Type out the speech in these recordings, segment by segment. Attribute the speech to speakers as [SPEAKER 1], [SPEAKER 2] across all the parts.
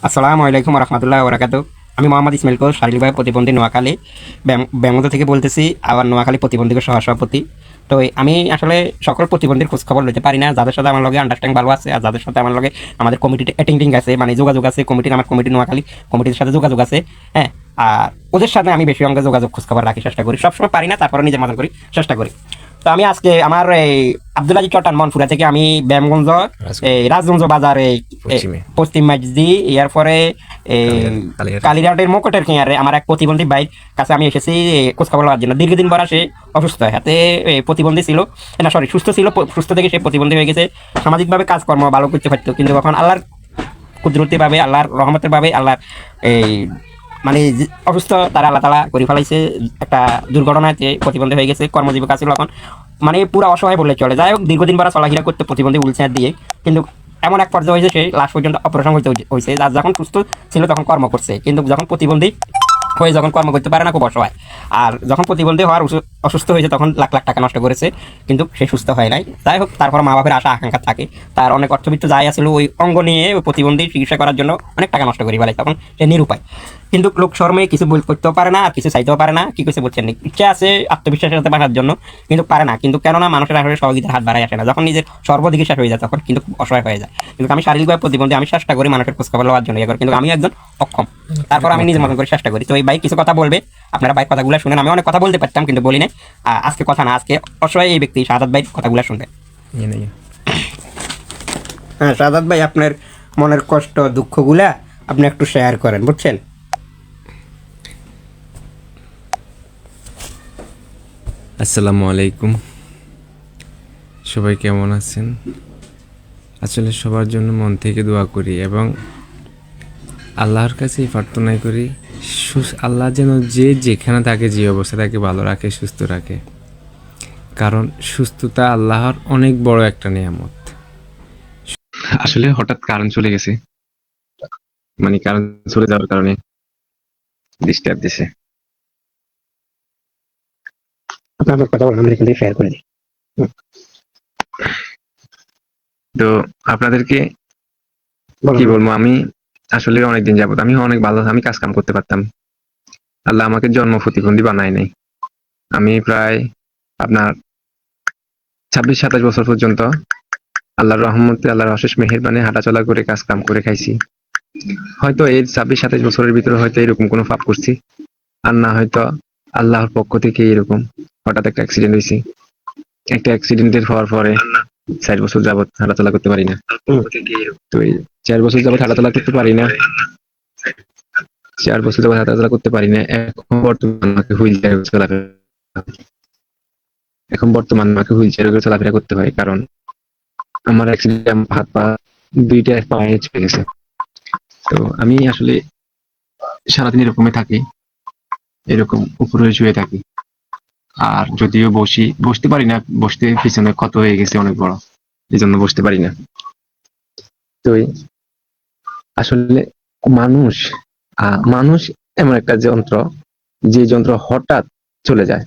[SPEAKER 1] আসসালামু আলাইকুম রহমতুল্লাহ বরাকাতু। আমি মোহাম্মদ ইসমাইল কোচ, শারীরিকভাবে প্রতিবন্ধী, নোয়াখালী ব্যাঙ্গল থেকে বলতেছি, আবার নোয়াখালী প্রতিবন্ধীদের সহসভাপতি। তো আমি আসলে সকল প্রতিবন্ধীর খোঁজখবর লইতে পারি না, যাদের সাথে আমার লগে আন্ডারস্ট্যান্ডিং ভালো আছে আর যাদের সাথে আমার লগে আমাদের কমিটিতে অ্যাটেন্ডিং আছে, মানে যোগাযোগ আছে, আমার কমিটি নোয়াখালী কমিটির সাথে যোগাযোগ আছে। হ্যাঁ, আর ওদের সাথে আমি বেশি অঙ্গে যোগাযোগ খোঁজখবর রাখি, চেষ্টা করি, সবসময় পারি না, তারপরে নিজের মতন করি, চেষ্টা করি। তো আমি আজকে আমার এই আব্দুল আজিজ চট্টান মনপুরা থেকে আমি ব্যায়ামগঞ্জ এই রাজগঞ্জ বাজারে
[SPEAKER 2] পশ্চিমে
[SPEAKER 1] পশ্চিম মাঝদি এরপরে কালীঘাটের মুকুটের কিনারে আমার এক প্রতিবন্ধী বাইক কাছে আমি এসেছি খোঁজখবর লওয়ার জন্য। দীর্ঘদিন পর সে অসুস্থ, হাতে প্রতিবন্ধী ছিল, না সরি সুস্থ ছিল, সুস্থ থেকে সে প্রতিবন্ধী হয়ে গেছে। সামাজিকভাবে কাজকর্ম ভালো করতে পারতো, কিন্তু এখন আল্লাহর কুদরতিভাবে, আল্লাহর রহমতের ভাবে, আল্লাহর এই মানে অসুস্থ তারা আল্লাহ তালা করে ফেলাইছে। একটা দুর্ঘটনাতে প্রতিবন্ধী হয়ে গেছে, কর্মজীবিকা ছিল এখন, মানে পুরো অসহায় বললে চলে। যাই হোক, দীর্ঘদিন পর চলাফেরা করতে প্রতিবন্ধী হুইলচেয়ার দিয়ে, কিন্তু এমন এক পর্যায়ে হয়েছে সে লাস্ট পর্যন্ত অপারেশন হয়েছে। আর যখন সুস্থ ছিল তখন কর্ম করছে, কিন্তু যখন প্রতিবন্ধী হয়ে যখন কর্ম করতে পারে না, খুব অসহায়। আর যখন প্রতিবন্ধী হওয়ার অসুস্থ হয়েছে তখন লাখ লাখ টাকা নষ্ট করেছে, কিন্তু সে সুস্থ হয় নাই। যাই হোক, তারপর মা বাপের আশা আকাঙ্ক্ষা থাকে, তার অনেক অর্থবিত্ত যাই আসলে ওই অঙ্গ নিয়ে ওই প্রতিবন্ধী চিকিৎসা করার জন্য অনেক টাকা নষ্ট করে ফেলে, তখন সে নিরুপায়। কিন্তু লোক শর্মে কিছু করতেও পারে না, আর কিছু চাইতেও পারে না। কি কিছু বলছেন, ইচ্ছা আছে আত্মবিশ্বাসের সাথে বাড়ার জন্য, কিন্তু পারে না। কিন্তু কেননা মানুষের আসলে সহযোগিতার হাত বাড়ায় আসে না, যখন নিজের সর্বদিকে শেষ হয়ে যায় তখন কিন্তু খুব অসহায় হয়ে যায়। কিন্তু আমি শারীরিকভাবে প্রতিবন্ধী, আমি চেষ্টা করি মানুষের খোঁজখবর লওয়ার জন্য, কিন্তু আমি একজন অক্ষম। তারপর আমি নিজের মতন করে চেষ্টা করি। তো এই ভাই কিছু কথা বলবে, আপনারা ভাই কথাগুলো শুনেন। আমি অনেক কথা বলতে পারতাম কিন্তু বলি না। আজকে কথা না, আজকে অসহায় এই ব্যক্তি শাহাদাত ভাই কথাগুলো শুনবেন। হ্যাঁ শাহাদাত ভাই, আপনার মনের কষ্ট দুঃখগুলা আপনি একটু শেয়ার করেন, বুঝছেন?
[SPEAKER 2] আসসালামু আলাইকুম, সবাই কেমন আছেন? আসলে সবার জন্য মন থেকে দোয়া করি এবং আল্লাহর কাছে প্রার্থনা করি আল্লাহ যেন যে যেখানে থাকে, যে অবস্থা তাকে ভালো রাখে, সুস্থ রাখে। কারণ সুস্থতা আল্লাহর অনেক বড় একটা নিয়ামত। আসলে হঠাৎ কারেন্ট চলে গেছে, মানে কারেন্ট চলে যাওয়ার কারণে ডিস্টার্ব দিছে।
[SPEAKER 1] আপনার কথা বলেন, আমি এখান থেকে শেয়ার করে দিই।
[SPEAKER 2] তো আপনাদেরকে কি বলবো, আমি আসলে অনেকদিন যাবত আমি অনেক ভালো, আমি কাজ কাম করতে পারতাম। আল্লাহ আমাকে জন্ম প্রতিবন্ধী বানায় নাই। আমি প্রায় আপনার 26-27 বছর পর্যন্ত আল্লাহর রহমতে, আল্লাহর অশেষ মেহেরবানি হাঁটাচলা করে কাজ কাম করে খাইছি। হয়তো এই 26-27 বছরের ভিতরে হয়তো এরকম কোনো পাপ করছি, আর না হয়তো আল্লাহর পক্ষ থেকে এরকম হঠাৎ একটা অ্যাক্সিডেন্ট হয়েছে। একটা অ্যাক্সিডেন্টের হওয়ার পরে 4 বছর যাবত হাঁটাচলা করতে পারি না। তো এই 4 বছর যাবত হাঁটাচলা করতে পারি না, 4 বছর যাবত হাঁটাচলা করতে পারি না। এখন বর্তমানে আমাকে হুইল চেয়ারে করে চলাফেরা করতে হয়, কারণ আমার অ্যাক্সিডেন্ট, হাত পা দুইটা পায়ে চলে গেছে। তো আমি আসলে সারাদিন এরকমই থাকি, এরকম উপরে শুয়ে থাকি। আর যদিও বসতে পারি না, বসতে পিছনে ক্ষত হয়ে গেছে অনেক বড়, এই জন্য বসতে পারি না। তো আসলে মানুষ মানুষ এমন একটা যন্ত্র, যে যন্ত্র হঠাৎ চলে যায়।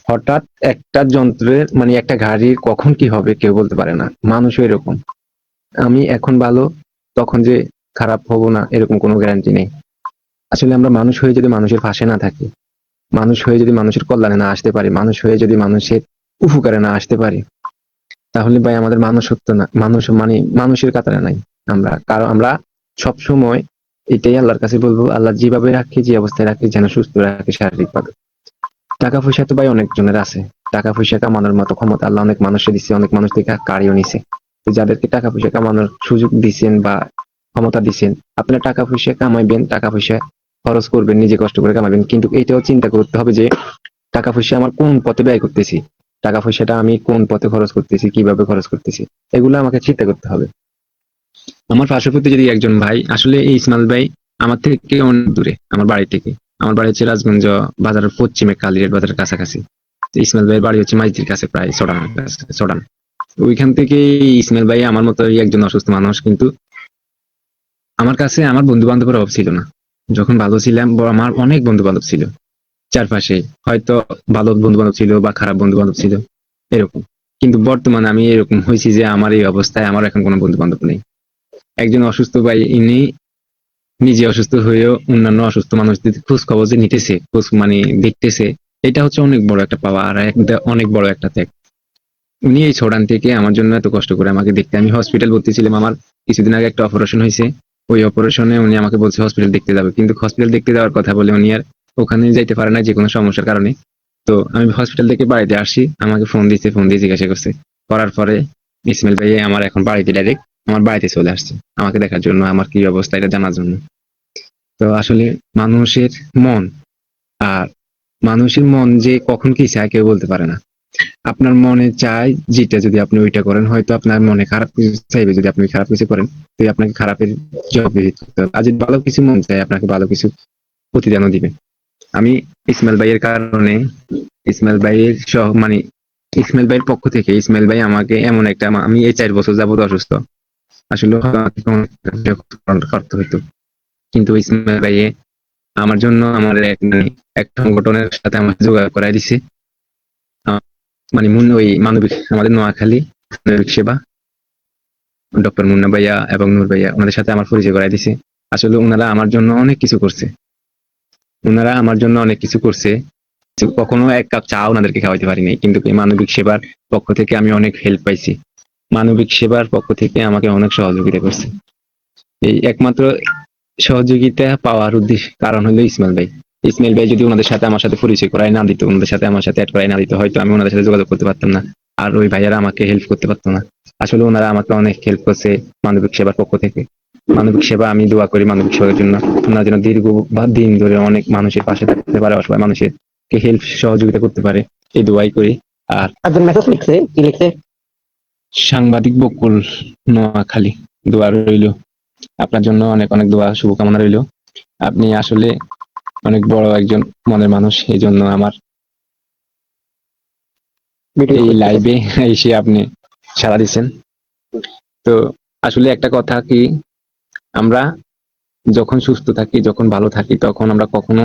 [SPEAKER 2] হঠাৎ একটা যন্ত্রের, মানে একটা গাড়ির কখন কি হবে কেউ বলতে পারে না। মানুষও এরকম, আমি এখন ভালো, তখন যে খারাপ হব না এরকম কোনো গ্যারান্টি নেই। আসলে আমরা মানুষ হয়ে যদি মানুষের পাশে না থাকি, মানুষ হয়ে যদি মানুষের কল্যাণে না আসতে পারি, মানুষ হয়ে যদি মানুষের উপকারে না আসতে পারি, তাহলে ভাই আমাদের মানুষত্ব না, মানুষ মানে মানুষের কাতারে নাই আমরা। কারণ আমরা সবসময় এটাই আল্লাহর কাছে বলবো, আল্লাহ যেভাবে রাখে, যে অবস্থায় রাখে, যেন সুস্থ রাখে শারীরিকভাবে। টাকা পয়সা তো ভাই অনেক জনের আছে, টাকা পয়সা কামানোর মতো ক্ষমতা আল্লাহ অনেক মানুষের দিচ্ছে, অনেক মানুষ থেকে কারিও নিছে। যাদেরকে টাকা পয়সা কামানোর সুযোগ দিচ্ছেন বা ক্ষমতা দিচ্ছেন, আপনারা টাকা পয়সা কামাইবেন, টাকা পয়সা খরচ করবেন, নিজে কষ্ট করে কামাবেন, কিন্তু এইটাও চিন্তা করতে হবে যে টাকা পয়সা আমার কোন পথে ব্যয় করতেছি, টাকা পয়সাটা আমি কোন পথে খরচ করতেছি, কিভাবে খরচ করতেছি, এগুলো আমাকে চিন্তা করতে হবে। আমার পার্শ্ববর্তী যদি একজন ভাই, আসলে এই ইসমাইল ভাই আমার থেকে অনেক দূরে, আমার বাড়ি থেকে। আমার বাড়ি হচ্ছে রাজগঞ্জ বাজারের পশ্চিমে, কালীঘাট বাজারের কাছাকাছি। ইসমাইল ভাইয়ের বাড়ি হচ্ছে মাইজদির কাছে, প্রায় সোডান। ওইখান থেকে ইসমাইল ভাই আমার মতো একজন অসুস্থ মানুষ, কিন্তু আমার কাছে আমার বন্ধু বান্ধবের অভাব ছিল না। যখন ভালো ছিলাম, আমার অনেক বন্ধু বান্ধব ছিল চারপাশে, হয়তো ভালো বন্ধু বান্ধব ছিল বা খারাপ বন্ধু বান্ধব ছিল এরকম। কিন্তু বর্তমানে আমি এরকম হয়েছি যে আমার এই অবস্থায় আমার এখন কোনো বন্ধু বান্ধব নেই। একজন অসুস্থ ভাই ইনি নিজে অসুস্থ হয়েও অন্যান্য অসুস্থ মানুষদের খোঁজ খবর যে নিতেছে, খোঁজ মানে দেখতেছে, এটা হচ্ছে অনেক বড় একটা পাওয়া আর অনেক বড় একটা ত্যাগ। উনি এই ছোড়ান থেকে আমার জন্য এত কষ্ট করে আমাকে দেখতে, আমি হসপিটাল ভর্তি ছিলাম, আমার কিছুদিন আগে একটা অপারেশন হয়েছে, ওই অপারেশনে উনি আমাকে বলছে হসপিটাল দেখতে যাবে, কিন্তু হসপিটাল দেখতে যাওয়ার কথা বলে উনি আর ওখানে যাইতে পারে না যে কোনো সমস্যার কারণে। তো আমি হসপিটাল থেকে বাড়িতে আসি, আমাকে ফোন দিচ্ছে, ফোন দিয়ে জিজ্ঞাসা করছে, করার পরে ইসমাইল ভাই আমার এখন বাড়িতে ডাইরেক্ট আমার বাড়িতে চলে আসছে আমাকে দেখার জন্য, আমার কি অবস্থা এটা জানার জন্য। তো আসলে মানুষের মন, আর মানুষের মন যে কখন কি চায় কেউ বলতে পারে না। আপনার মনে চায় যেটা, যদি আপনি ওইটা করেন হয়তো আপনার মনে খারাপ কিছু চাইবে, যদি আপনি খারাপ কিছু করেন তো আপনাকে খারাপের জবাব দিতে হবে, আর যদি ভালো কিছু মন চায় আপনাকে ভালো কিছু প্রতিদানও দিবে। আমি ইসমাইল ভাইয়ের কারণে, ইসমাইল ভাইয়ের মানে ইসমাইল ভাইয়ের পক্ষ থেকে ইসমাইল ভাই আমাকে এমন একটা, আমি এই 4 বছর যাবত অসুস্থ, আসলে আমাকে করতে হইতো, কিন্তু ইসমাইল ভাই আমার জন্য আমার এক সংগঠনের সাথে আমাকে যোগাযোগ করাই দিছে। মানে ওই মানবিক, আমাদের নোয়াখালী মানবিক সেবা, ডক্টর মুন্না ভাইয়া এবং নূর ভাইয়া, ওনাদের সাথে আমার পরিচয় করাই দিছে। আসলে ওনারা আমার জন্য অনেক কিছু করছে, ওনারা আমার জন্য অনেক কিছু করছে। কখনো এক কাপ চা ওনাদেরকে খাওয়াইতে পারি নাই, কিন্তু এই মানবিক সেবার পক্ষ থেকে আমি অনেক হেল্প পাইছি, মানবিক সেবার পক্ষ থেকে আমাকে অনেক সহযোগিতা করছে। এই একমাত্র সহযোগিতা পাওয়ার উদ্দেশ্য কারণ হলো ইসমাইল ভাই। ইসমাইল ভাই যদি ওনাদের সাথে আমার সাথে পরিচয় করাই না দিত, ওনাদের সাথে আমার সাথে অ্যাড করাই না দিত, হয়তো আমি ওনাদের সাথে যোগাযোগ করতে পারতাম না, আর ওই ভাইয়ারা আমাকে হেল্প করতে পারতো না। আসলে ওনারা আমাকে অনেক হেল্প করছে মানবিক সেবার পক্ষ থেকে। মানবিক সেবা, আমি দোয়া করি মানবিক সেবার জন্য, ওনারা যেন দীর্ঘ বা দিন ধরে অনেক মানুষের পাশে থাকতে পারে, অসহায় মানুষের হেল্প সহযোগিতা করতে পারে, এই দোয়াই করি। আর
[SPEAKER 1] একজন মেসেজ লিখছে, কি লিখছে?
[SPEAKER 2] সাংবাদিক বকুল, নোয়াখালী, দোয়া রইল আপনার জন্য, অনেক অনেক দোয়া শুভকামনা রইল। আপনি আসলে অনেক বড় একজন মনের মানুষ, এই জন্য আমার এই লাইভে এসে আপনি সাড়া দিচ্ছেন। তো আসলে একটা কথা কি, আমরা যখন সুস্থ থাকি, যখন ভালো থাকি, তখন আমরা কখনো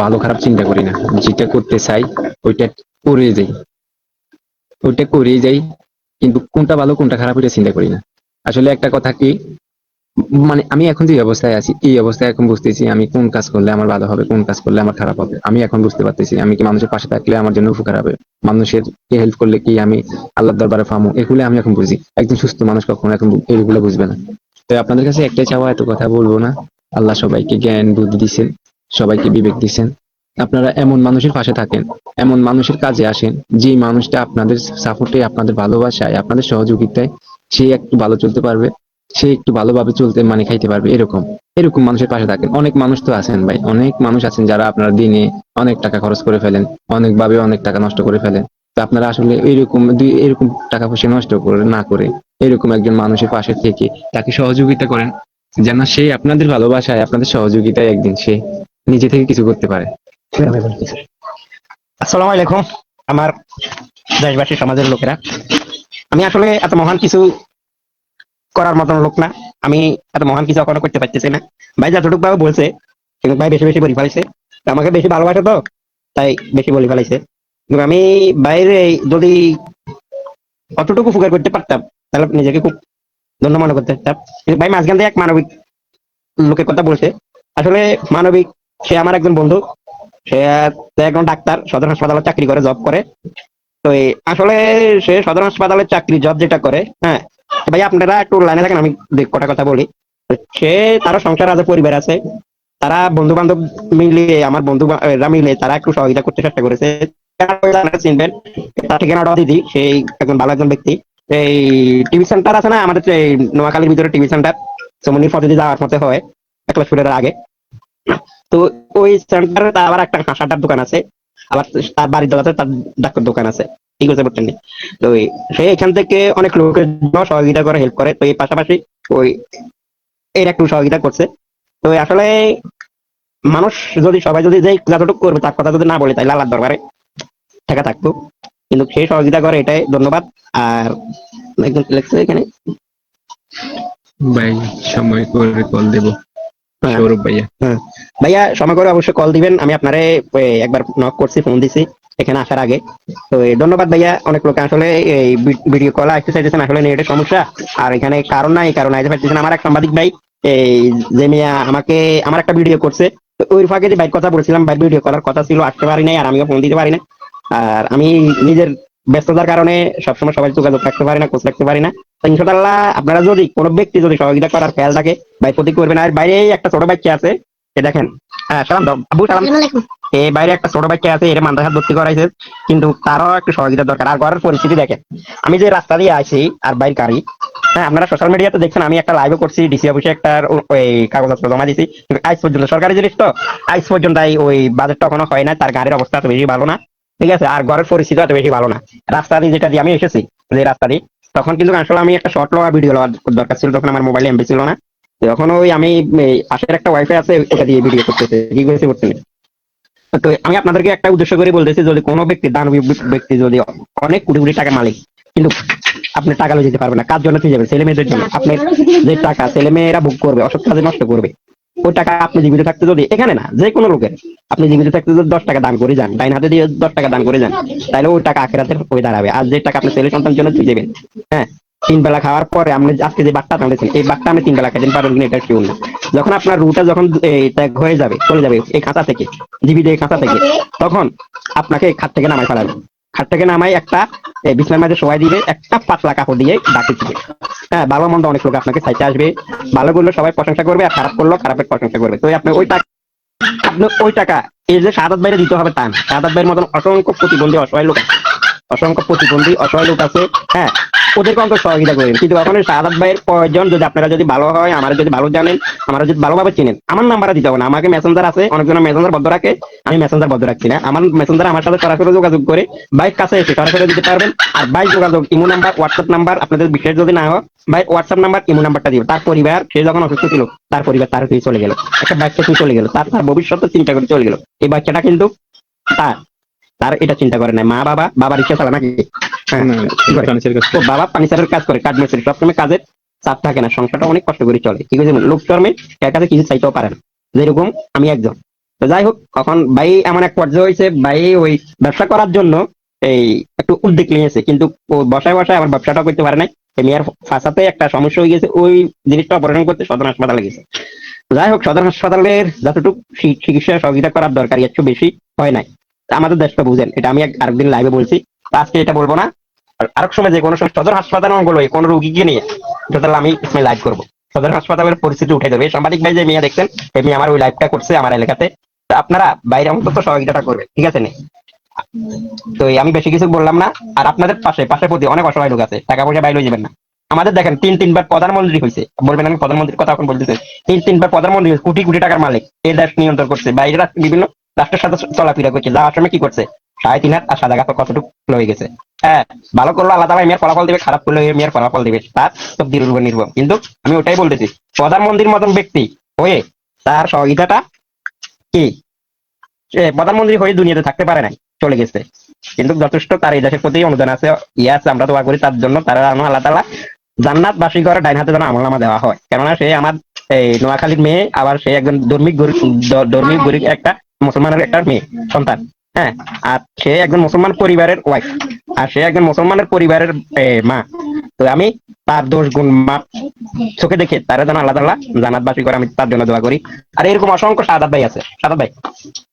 [SPEAKER 2] ভালো খারাপ চিন্তা করি না, যেটা করতে চাই ওইটা করে যাই, ওইটা করেই যাই, কিন্তু কোনটা ভালো কোনটা খারাপ ওইটা চিন্তা করি না। আসলে একটা কথা কি, মানে আমি এখন যে অবস্থায় আছি, এই অবস্থায় এখন বুঝতেছি আমি কোন কাজ করলে আমার ভালো হবে, কোন কাজ করলে আমার খারাপ হবে। আমি এখন বুঝতে পারতেছি আমি কি মানুষের পাশে থাকলে আমার জন্য উপকার হবে, মানুষের কে হেল্প করলে কি আমি আল্লাহর দরবারে পাবো, এগুলো আমি এখন বুঝি। একজন সুস্থ মানুষ কখনো এখন এগুলো বুঝবে না। তো আপনাদের কাছে একটাই চাওয়া, এত কথা বলবো না। আল্লাহ সবাইকে জ্ঞান বুদ্ধি দিচ্ছেন, সবাইকে বিবেক দিচ্ছেন, আপনারা এমন মানুষের পাশে থাকেন, এমন মানুষের কাজে আসেন, যে মানুষটা আপনাদের সাপোর্টে, আপনাদের ভালোবাসায়, আপনাদের সহযোগিতায় সে একটু ভালো চলতে পারবে, সে একটু ভালোভাবে চলতে মানে খাইতে পারবে, এরকম এরকম মানুষের পাশে থাকেন। অনেক মানুষ তো আছেন ভাই, অনেক মানুষ আছেন যারা আপনারা দিনে অনেক টাকা খরচ করে ফেলেন, অনেকভাবে অনেক টাকা নষ্ট করে ফেলেন। তো আপনারা আসলে এরকম এরকম টাকা পয়সা নষ্ট করে না করে এরকম একজন মানুষের পাশে থেকে তাকে সহযোগিতা করেন, যেন সে আপনাদের ভালোবাসায়, আপনাদের সহযোগিতায় একদিন সে নিজে থেকে কিছু করতে পারে।
[SPEAKER 1] আসসালামু আলাইকুম আমার দেশবাসী, সমাজের লোকেরা। আমি আসলে এত মহান কিছু করার মতন লোক না, আমি এত মহান কিছু এখনো করতে পারতেছি না। ভাই যতটুকু ভাবে বলছে, কিন্তু ভাই বেশি বেশি বলে ফেলাইছে, আমাকে বেশি ভালোবাসে তো তাই বেশি বলে ফেলাইছে। কিন্তু আমি বাইরে যদি অতটুকু উপকার করতে পারতাম তাহলে নিজেকে খুব ধন্য মনে করতে পারতাম। কিন্তু ভাই মাঝখান দিয়ে এক মানবিক লোকের কথা বলছে, আসলে মানবিক, সে আমার একজন বন্ধু, সে একজন ডাক্তার, সদর হাসপাতালে চাকরি করে, জব করে। তো আসলে সে সদর হাসপাতালের চাকরি জব যেটা করে, হ্যাঁ ভাই আপনারা একটু লাইনে থাকেন, আমি কটা কথা বলি। সে, তারা সংসার আছে, পরিবার আছে, তারা বন্ধু বান্ধব মিলিয়ে, আমার বন্ধুরা মিলে তারা একটু সহযোগিতা করতে চেষ্টা করেছে। চিনবেন, তার ঠিকানাটা দিদি, সেই একজন ভালো একজন ব্যক্তি। এই টিভি সেন্টার আছে না আমাদের, এই নোয়াখালীর ভিতরে টিভি সেন্টার, সমনির পথে যাওয়ার মতে হয় একলাশপুরের আগে। তো ওই সেন্টারে তার আবার একটা হাঁসাটার দোকান আছে, আবার তার বাড়ির দোকানে তার ডাক্তার দোকান আছে, ঠিক আছে বলছেন। তো সে এখান থেকে অনেক লোকের জন্য সহযোগিতা করে, হেল্প করে। তো এই পাশাপাশি ওই এর একটু সহযোগিতা করছে। তো আসলে মানুষ যদি সবাই যদি যে যতটুকু করবে তার কথা যদি না বলে, তাহলে আল্লাহর দরবারে ঠেকা থাকতো। কিন্তু সে সহযোগিতা করে, এটাই ধন্যবাদ। আর একজন লেখছে এখানে,
[SPEAKER 2] ভাই সময় করে কল দেব,
[SPEAKER 1] হ্যাঁ
[SPEAKER 2] সৌরভ ভাইয়া।
[SPEAKER 1] হ্যাঁ ভাইয়া সময় করে অবশ্যই কল দিবেন। আমি আপনারে একবার নক করছি, ফোন দিছি, এখানে আসার আগে। তো ধন্যবাদ ভাইয়া, অনেক লোক আসলে এই ভিডিও কল আসতে চাইতেছেন, আসলে নেটের সমস্যা আর এখানে কারণ নাই, কারণ আইতে পারতেছেন। আমার এক সাংবাদিক ভাই এই যে মিয়া আমাকে আমার একটা ভিডিও করছে, তো ওই ফাঁকে যে বাইক কথা বলছিলাম, বাইক ভিডিও করার কথা ছিল, আসতে পারি নাই, আর আমিও ফোন দিতে পারি না। আর আমি নিজের ব্যস্ততার কারণে সবসময় সবাই যোগাযোগ রাখতে পারি না, খোঁজ রাখতে পারি না। তো ইনশাআল্লাহ আপনারা যদি কোনো ব্যক্তি যদি সহযোগিতা করার খেয়াল থাকে, ভাই প্রতি করবেন। আর বাইরে একটা ছোট বাচ্চা আছে, এ দেখেন, হ্যাঁ সালাম দাও আবু, সালাম। এই বাইরে একটা ছোট বাচ্চা আছে, এটা মাদ্রাসা ভর্তি করাইছে, কিন্তু তারও একটু সহযোগিতা দরকার। আর ঘরের পরিস্থিতি দেখেন, আমি যে রাস্তা দিয়ে আসি আর বাইর গাড়ি, হ্যাঁ আপনারা সোশ্যাল মিডিয়াতে দেখছেন, আমি একটা লাইভও করছি, ডিসি অফিসে একটা ওই কাগজপত্র জমা দিছি, কিন্তু আজ পর্যন্ত সরকারি জিনিস তো, আজ পর্যন্ত ওই বাজেটটা এখনো হয় না, তার গাড়ির অবস্থা এত বেশি ভালো না, ঠিক আছে, আর ঘরের পরিস্থিতি এত বেশি ভালো না। রাস্তা দিয়ে যেটা দিয়ে আমি এসেছি, যে রাস্তা দিয়ে, তখন কিন্তু আসলে আমি একটা শর্ট লওয়া ভিডিও লওয়ার দরকার ছিল, তখন আমার মোবাইলে এমবি ছিল না। তখন ওই আমি পাশের একটা ওয়াইফাই আছে, ওটা দিয়ে ভিডিও করতেছে, কি করেছে করতে। তো আমি আপনাদেরকে একটা উদ্দেশ্য করে বলতেছি, যদি কোনো ব্যক্তি দানবী ব্যক্তি যদি অনেক কোটি কোটি টাকা মালিক, কিন্তু আপনি টাকা লয়ে যেতে পারবেন না, কার জন্য তুই যাবেন? ছেলে মেয়েদের জন্য। আপনি যে টাকা ছেলে মেয়েরা ভোগ করবে, অসৎ কাজে নষ্ট করবে, ওই টাকা আপনি জীবিত থাকতে যদি, এখানে না যে কোনো লোকের, আপনি জীবিত থাকতে যদি 10 টাকা দান করে যান, ডাইন হাতে দিয়ে 10 টাকা দান করে যান, তাহলে ওই টাকা আখেরাতের হয়ে দাঁড়াবে। আর যে টাকা আপনি ছেলে সন্তানের জন্য তুই দেবেন, হ্যাঁ 3 বেলা খাওয়ার পরে আপনি আজকে যে বাট্টা টানতেছেন, এই বাট্টা আমি 3 বেলা খেতেন পারবেন কিনা, এটা শিওর না। যখন আপনার রুটা যখন ত্যাগ হয়ে যাবে, চলে যাবে এই খাঁচা থেকে, জীবিত এই খাঁচা থেকে, তখন আপনাকে খাট থেকে নামাই ফেলাবে। খাট থেকে নামাই একটা বিছনার মাঝে শোয়াই দিবে, একটা পাতলা কাপড় দিয়ে ডাকে দিবে। হ্যাঁ ভালো মন্দ অনেক লোক আপনাকে চাইতে আসবে, ভালো করলে সবাই প্রশংসা করবে, আর খারাপ করলেও খারাপের প্রশংসা করবে। তো আপনি ওই টাকা, আপনি ওই টাকা এই যে শাহাদাত বাইরে দিতে হবে তা না। শাহাদাত ভাইয়ের মতন অসংখ্য প্রতিবন্ধী অসহায় লোক আছে, অসংখ্য প্রতিবন্ধী অসহায় লোক আছে, হ্যাঁ ওদেরকে অন্তত সহযোগিতা করেন। কিন্তু এখন শাহাদাত ভাইয়ের প্রয়োজন, যদি আপনারা যদি ভালো হয়, আমার যদি ভালো জানেন, আমার যদি ভালোভাবে চিনেন, আমার নাম্বারে দিতে হবে না, আমাকে মেসেঞ্জার আছে, অনেকজন মেসেঞ্জার বদ্ধ রাখে, আমি মেসেঞ্জার বদ্ধ রাখছি না। আমার মেসেঞ্জার আমার সাথে সরাসরি যোগাযোগ করে বাইক কাছে এসে সরাসরি দিতে পারবেন। আর বাইক যোগাযোগ ইমো নাম্বার, হোয়াটসঅ্যাপ নাম্বার, আপনাদের বিশেষ যদি না হয় ভাই, হোয়াটসঅ্যাপ নাম্বার ইমো নাম্বারটা দিবে। তার পরিবার, সে যখন অসুস্থ ছিল, তার পরিবার তার তুই চলে গেল, একটা বাচ্চা তুই চলে গেল, তার তার ভবিষ্যৎ চিন্তা করে চলে গেল। এই বাচ্চাটা কিন্তু তার তার এটা চিন্তা করে না, মা বাবা, বাবা রিক্সা চালা নাকি, হ্যাঁ তো বাবা ফার্নিচারের কাজ করে, কাজ মেসেজ, সবসময় কাজের চাপ থাকে না, সংসারটা অনেক কষ্ট করে চলে, ঠিক আছে, লোক শর্মে এর কাছে কিছু চাইতেও পারে না, যেরকম আমি একজন। তো যাই হোক, এখন ভাই এমন এক পর্যায়ে হয়েছে, ভাই ওই ব্যবসা করার জন্য এই একটু উদ্যোগ নিয়েছে, কিন্তু ও বসায় বসায় আমার ব্যবসাটা করতে পারে নাই। মেয়ের ফাঁসাতে একটা সমস্যা হয়ে গেছে, ওই জিনিসটা অপারেশন করতে সদর হাসপাতালে গেছে। যাই হোক, সদর হাসপাতালের যতটুকু চিকিৎসা সহযোগিতা করার দরকার, একটু বেশি হয় নাই। আমাদের দেশটা বুঝেন, এটা আমি আরেকদিন লাইভে বলছি, আজকে এটা বলবো না, আরেক সময় যে কোনো সময় সদর হাসপাতালে বলো কোনো রোগীকে নিয়ে, তাহলে আমি লাইভ করবো, সদর হাসপাতালের পরিস্থিতি উঠে দেবে। সাংবাদিক ভাই যে মেয়ে দেখছেন, এই মেয়ে আমার ওই লাইভটা করছে আমার এলাকাতে, আপনারা বাইরে অন্তত সহযোগিতাটা করবে, ঠিক আছে না? তো আমি বেশি কিছু বললাম না। আর আপনাদের পাশে প্রতি অনেক অসহায় লোক আছে, টাকা পয়সা বাইরে যাবেন না। আমাদের দেখেন 3-3 বার প্রধানমন্ত্রী হয়েছে, বলবেন আমি প্রধানমন্ত্রীর কথা এখন বলতেছে, 3-3 বার প্রধানমন্ত্রী, কোটি কোটি টাকার মালিক, এই দেশ নিয়ন্ত্রণ করছে, বাইরে বিভিন্ন রাষ্ট্রের সাথে চলাফেরা করছে, যাওয়ার সময় কি করছে, 3.5 হাত আর সাদা কাপড় কতটুকু লয়ে গেছে। হ্যাঁ ভালো করলো আল্লাহ তাআলা মেয়ের ফলাফল দিবে, খারাপ করলে মেয়ের ফলাফল দিবে, তার তকদিরের উপর নির্ভর। কিন্তু আমি ওটাই বলতেছি, প্রধানমন্ত্রীর মতন ব্যক্তি হয়ে তার সহযোগিতাটা কি, প্রধানমন্ত্রী হয়ে দুনিয়াতে থাকতে পারে নাই, চলে গেছে, কিন্তু যথেষ্ট তার এই দেশের প্রতি অনুদান আছে, ইয়ে আছে, আমরা দোয়া করি তার জন্য, তারা আল্লাহ তাআলা জান্নাত বাসী করে ডাইন হাতে যেন আমলনামা দেওয়া হয়। কেননা সে আমার এই নোয়াখালীর মেয়ে, আবার সে একজন ধর্মিক গরিব একটা মুসলমানের একটা মেয়ে সন্তান, হ্যাঁ, আর সে একজন মুসলমান পরিবারের ওয়াইফ, আর সে একজন মুসলমানের পরিবারের মা। তো আমি তার দোষ গুণ মাপ চোখে দেখে তারা যেন আল্লাহ তাআলা জান্নাতবাসী করে, আমি তার জন্য দোয়া করি। আর এরকম অসংখ্য শাহাদাত ভাই আছে, শাহাদাত ভাই,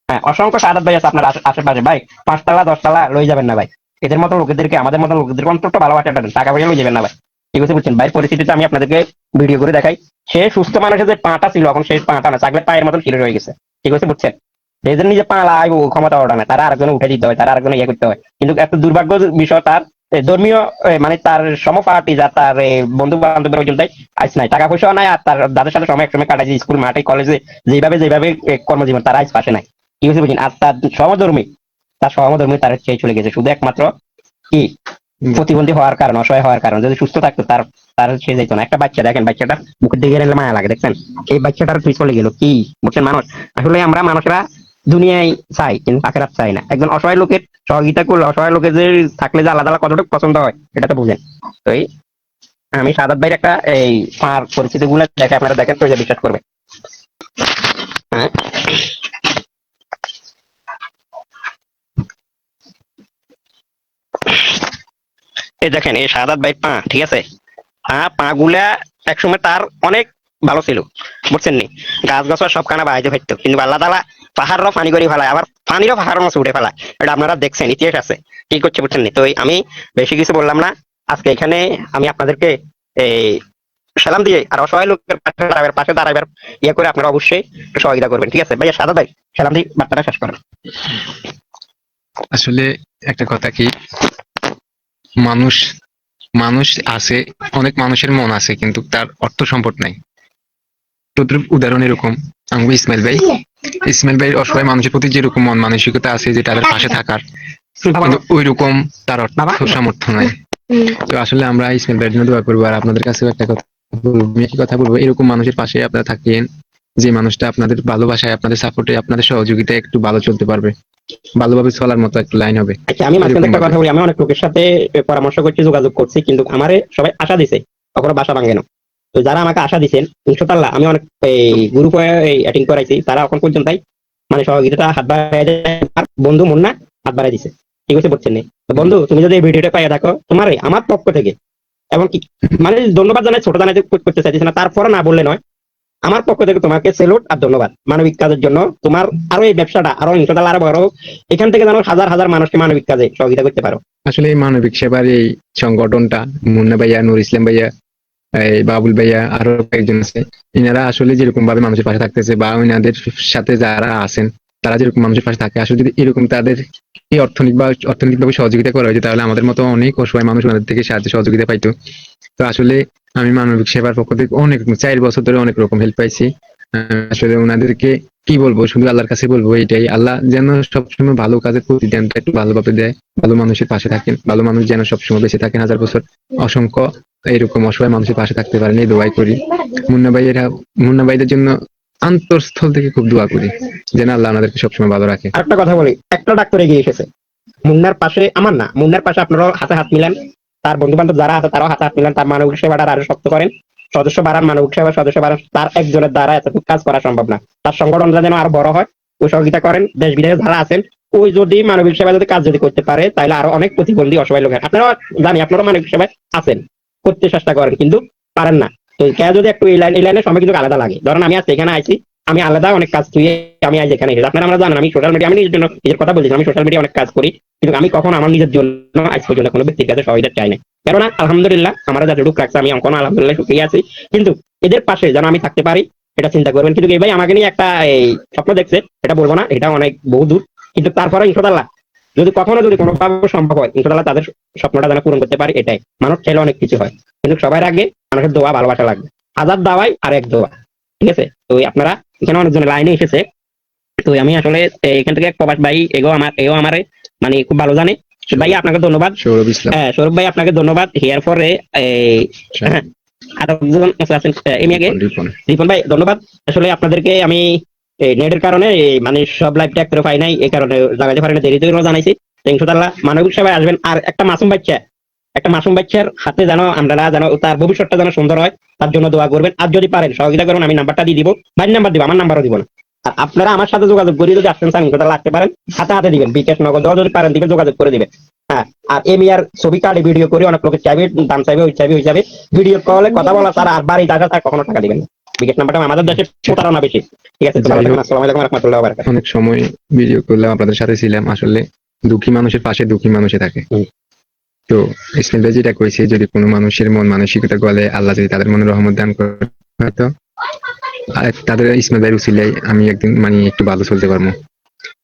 [SPEAKER 1] হ্যাঁ অসংখ্য শাহাদাত ভাই আছে আপনার আশেপাশে, ভাই 5 তলা 10 তলা লই যাবেন না ভাই, এদের মতো লোকেদেরকে, আমাদের মতো লোকেদেরকে অন্তত ভালোবাসা দেন, টাকা পয়সা লই যাবেন না ভাই, ঠিক আছে বুঝছেন? ভাই পরিস্থিতিতে আমি আপনাদেরকে ভিডিও করে দেখাই, সে সুস্থ মানুষের যে পাটা ছিল, এখন সেই পাটা না, চাকলে পায়ের মতন ছিঁড়ে রয়ে গেছে, ঠিক আছে বুঝছেন? যে নিজে পা লাগাইব ক্ষমতা ওটা না, তারা আরেকজনে উঠে দিতে হয়, তারা আরেকজনে ইয়ে করতে হয়। কিন্তু এত দুর্ভাগ্য বিষয়, তার ধর্মীয় মানে তার সমপার্টি যা তার বন্ধু বান্ধবের ওই জন্যই আইস নাই, টাকা পয়সাও নাই, আর তার যাদের সাথে সময় একসময় কাটাইছে স্কুল মাঠে কলেজে, যেভাবে কর্মজীবন, তার আইস পাশে নাই, ঠিক আছে বুঝছেন? আর তার সহধর্মী তার চেয়ে চলে গেছে, শুধু একমাত্র কি প্রতিবন্ধী হওয়ার কারণ, অসহায় হওয়ার কারণ। যদি সুস্থ থাকতো তার তার সে যেত না। একটা বাচ্চা দেখেন, বাচ্চাটা মুখের দিকে গেলে মায়া লাগে, দেখছেন? এই বাচ্চাটার তুই চলে গেল, কি বুঝছেন? মানুষ আসলে, আমরা মানুষরা দুনিয়ায় চাই কিন্তু আখেরাত চাই না। একজন অসহায় লোকের সহযোগিতা করলে, অসহায় লোকের যে থাকলে যে আল্লাহ তাআলা কতটুকু পছন্দ হয়, এটা তো বুঝেন। তো আমি সাদাত ভাইয়ের একটা এই পার পরিস্থিতি গুলো দেখে আপনারা দেখেন তো বিশ্বাস করবে। হ্যাঁ এই দেখেন এই শাহাদাত ভাই পা, ঠিক আছে, পা গুলা একসময় তার অনেক ভালো ছিল, বুঝছেন নি, গাছ গাছ সব কানা বাড়াইতে পারতো, কিন্তু আল্লাহ তালা পাহাড়ও পানি করে ফেলায়, আবার পানিরও পাহাড়ের মতো উঠে ফেলায়। এটা আপনারা দেখছেন, ইতিহাস আছে কি করছে, বুঝছেন নি। তো আমি বেশি কিছু বললাম না আজকে এখানে। আমি আপনাদেরকে এই সালাম দিয়ে আর অসহায় লোকের পাশে দাঁড়াবার ইয়ে করে আপনারা অবশ্যই একটু সহযোগিতা করবেন, ঠিক আছে ভাইয়া? সাদা ভাই সালাম দিয়ে বার্তাটা শেষ করেন।
[SPEAKER 2] আসলে একটা কথা কি, মানুষ মানুষ আছে, অনেক মানুষের মন আছে, কিন্তু তার অর্থ সম্পদ নাই। তদ্রুপ উদাহরণ এরকম আমাকে ইসমাইল ভাই অসহায় মানুষের প্রতি যেরকম মন মানসিকতা আছে যে তাদের পাশে থাকার, কিন্তু ওই রকম তার অর্থ সামর্থ্য নাই। তো আসলে আমরা ইসমাইল ভাইয়ের জন্য দোয়া করবো। আর আপনাদের কাছেও একটা কথা বলবো, আমি একই কথা বলবো, এরকম মানুষের পাশে আপনারা থাকেন যে মানুষটা আপনাদের ভালোবাসায়, আপনাদের সাপোর্টে, আপনাদের সহযোগিতায় একটু ভালো চলতে পারবে, ভালোভাবে চলার মতো একটা লাইন হবে।
[SPEAKER 1] আচ্ছা, আমি মাঝখানে একটা কথা বলি, আমি অনেক লোকের সাথে পরামর্শ করছি, যোগাযোগ করছি, কিন্তু আমারে সবাই আশা দিছে, কখনো বাসা ভাঙে না। তো যারা আমাকে আশা দিচ্ছেন, ইনশাআল্লাহ আমি অনেক এই গ্রুপে অ্যাটেন্ড করাইছি, তারা এখন পর্যন্ত মানে সহযোগিতা হাত বাড়াই দেয়। আর বন্ধু মুন্না হাত বাড়াই দিছে, ঠিক আছে, বুঝছেন নি? তো বন্ধু, তুমি যদি এই ভিডিওটা পাইয়া দেখো, তোমার আমার পক্ষ থেকে এবং কি মানে ধন্যবাদ জানাই, ছোট জানাই করতে চাইতেছি না, তারপরে না বললে নয়, আমার পক্ষ থেকে তোমাকে সেলুট আর ধন্যবাদ মানবিক কাজের জন্য। তোমার আরো এই ব্যবসাটা আরো ইনশাআল্লাহ আরো বড় হোক, এখান থেকে যেন হাজার হাজার মানুষকে মানবিক কাজে সহযোগিতা করতে পারো।
[SPEAKER 2] আসলে এই মানবিক সেবার এই সংগঠনটা, মুন্না ভাইয়া, নুর ইসলাম ভাইয়া, এই বাবুল ভাইয়া, আরো কয়েকজন আছে, এনারা আসলে যেরকম ভাবে মানুষের পাশে থাকতেছে, বা ওনাদের সাথে যারা আছেন তারা যেরকম মানুষের পাশে থাকে, আসলে যদি এরকম তাদের এই অর্থনৈতিকভাবে সহযোগিতা করা হয়েছে, তাহলে আমাদের মতো অনেক অসহায় মানুষ ওনাদের থেকে সাহায্য সহযোগিতা পাইতো। তো আসলে আমি মানবিক সেবার পক্ষ থেকে অনেক 4 বছর ধরে অনেক রকম হেল্প পাইছি। আসলে ওনাদেরকে কি বলবো, শুধু আল্লাহর কাছে বলবো এটাই, আল্লাহ যেন সবসময় ভালো কাজের প্রতিদানটা একটু ভালোভাবে দেয়, ভালো মানুষের পাশে থাকেন, ভালো মানুষ যেন সবসময় বেঁচে থাকেন হাজার বছর, অসংখ্য এরকম অসহায় মানুষের পাশে থাকতে পারেন, এই দোয়াই করি। মুন্না ভাইদের জন্য অন্তঃস্থল থেকে খুব দোয়া করি যেন আল্লাহ ওনাদেরকে সবসময় ভালো রাখে।
[SPEAKER 1] আরেকটা কথা বলি, একটা ডাক্তার এগিয়ে এসেছে মুন্নার পাশে, আমার না, মুন্নার পাশে আপনারাও হাতে হাত মিলান, তার বন্ধু বান্ধব যারা আছে তারাও হাতে হাত মিলান, তার মানবিক সেবাটা আরো শক্ত করেন, সদস্য বাড়ান, মানবিক সেবা সদস্য বাড়ান। তার একজনের দ্বারা এতটুকু কাজ করা সম্ভব না, তার সংগঠনটা যেন আরো বড় হয়, ওই সহযোগিতা করেন। দেশ বিদেশে যারা আছেন, ওই যদি মানবিক সেবা যদি কাজ যদি করতে পারে, তাহলে আরো অনেক প্রতিবন্ধী অসহায় লোক, আপনারা জানি আপনারা মানবিক সেবায় আছেন, করতে চেষ্টা করেন, কিন্তু পারেন না। তো কে যদি একটু এই লাইনে সময় কিন্তু আলাদা লাগে, ধরেন আমি আজকে এখানে আইছি, আমি আলাদা অনেক কাজ তুই, আমি আজ এখানে এসেছি, আপনারা আমরা জানেন আমি সোশ্যাল মিডিয়া, আমি নিজের জন্য নিজের কথা বলছি, আমি সোশ্যাল মিডিয়া অনেক কাজ করি, কিন্তু আমি কখনো আমার নিজের জন্য আজ পর্যন্ত কোনো ব্যক্তির কাছে সহযোগিতা চাই না। কেননা আলহামদুলিল্লাহ আমরা যতটুকু রাখছি, আমি এখনো আলহামদুলিল্লাহ সুখী আছি, কিন্তু এদের পাশে যেন আমি থাকতে পারি, এটা চিন্তা করবেন। কিন্তু এই ভাই আমাকে নিয়ে একটা এই স্বপ্ন দেখছে, এটা বলবো না, এটা অনেক বহু দূর, কিন্তু তারপরে ইনশাআল্লাহ যদি কখনো যদি কোনোভাবে সম্ভব হয়, ইনশাআল্লাহ তাদের স্বপ্নটা যেন পূরণ করতে পারি, এটাই। মানুষ চাইলে অনেক কিছু হয়, কিন্তু সবার আগে মানুষের দোয়া ভালোবাসা লাগবে, হাজার দাওয়াই আর এক দোয়া, ঠিক আছে? তো আপনারা এখানে অনেকজন লাইনে এসেছে, তো আমি আসলে এখান থেকে প্রবাস ভাই এগো আমার মানে খুব ভালো জানে। ভাই আপনাকে ধন্যবাদ।
[SPEAKER 2] সৌরভ ইসলাম,
[SPEAKER 1] হ্যাঁ সৌরভ ভাই আপনাকে ধন্যবাদ। হেয়ার পরে আরেকজন আছেন এমিয়াকে, রিপন ভাই ধন্যবাদ। আসলে আপনাদেরকে আমি নেটের কারণে মানে সব লাইভ ট্যাগ করে পাই নাই, এই কারণে লাগাইতে পারি না, দেরিতে জানাইছি। ইনশাআল্লাহ মানবিক সেবায় আসবেন। আর একটা মাসুম বাচ্চার হাতে যেন আমরা যেন তার ভবিষ্যৎটা যেন সুন্দর হয়, তার জন্য দোয়া করবেন। আর যদি পারেন সহযোগিতা করুন, আমি নাম্বারটা দিয়ে দিব, ভাই নাম্বার দিব, আমার নাম্বারও দিব না। আর আপনারা আমার সাথে যোগাযোগ করে যদি আসতেন চান, ইনশাআল্লাহ লাগতে পারেন, হাতে হাতে দিবেন, বিকাশ নগদ যদি পারেন দিবেন, যোগাযোগ করে দিবেন। হ্যাঁ, আর এমিয়ার ছবি কার্ডে ভিডিও করে অনেক লোকের চাইবে, দাম চাইবে, ওই চাইবে ভিডিও কলে কথা বলা ছাড়া আর বাড়ি টাকা তার কখনো টাকা দিবেন না। বিকাশ নাম্বারটা আমাদের দেশে প্রতারণা বেশি, ঠিক আছে? আসসালামু আলাইকুম ওয়া রাহমাতুল্লাহি ওয়া বারাকাতুহু।
[SPEAKER 2] অনেক সময় ভিডিও করলাম, আপনাদের সাথে ছিলাম, আসলে দুঃখী মানুষের পাশে দুঃখী মানুষে থাকে। তো ইসমাইল ভাই যেটা কইছে, যদি কোনো মানুষের মন মানসিকতা গলে, আল্লাহ যদি তাদের মনে রহমত দান করে, হয়তো তাদের ইসমাইল ভাইয়ের উসিলায় আমি একদিন মানে একটু ভালো চলতে পারবো।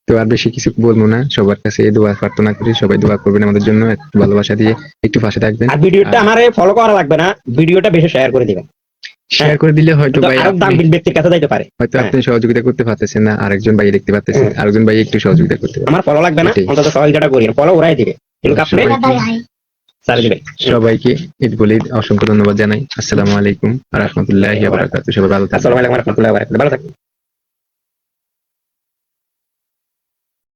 [SPEAKER 2] তো আর বেশি কিছু বলবো না, সবার কাছে দোয়া প্রার্থনা করি, সবাই দোয়া করবেন আমাদের জন্য, একটু ভালোবাসা দিয়ে একটু পাশে থাকবেন।
[SPEAKER 1] আর ভিডিওটা আমারে ফলো করা লাগবে না, ভিডিওটা বেশি শেয়ার করে দিবেন।
[SPEAKER 2] শেয়ার করে দিলে হয়তো ভাই
[SPEAKER 1] ব্যক্তির কাছে যাইতে পারে,
[SPEAKER 2] হয়তো আপনি সহযোগিতা করতে পারতেছেন না, আরেকজন ভাই দেখতে পারতেছেন, আরেকজন ভাই একটু সহযোগিতা করতে পারে।
[SPEAKER 1] আমার ফলো লাগবে না, অন্তত সহযোগিতা করি, ফলো ওরাই দিবে, কিন্তু আপনি
[SPEAKER 2] সবাইকে ঈদ বলে অসংখ্য ধন্যবাদ জানাই। আসসালামু আলাইকুম ওয়া রাহমাতুল্লাহি ওয়া বারাকাতুহু। সবাই ভালো থাকবেন।
[SPEAKER 1] আসসালামু আলাইকুম ওয়া রাহমাতুল্লাহি ওয়া বারাকাতুহু। ভালো থাকবেন।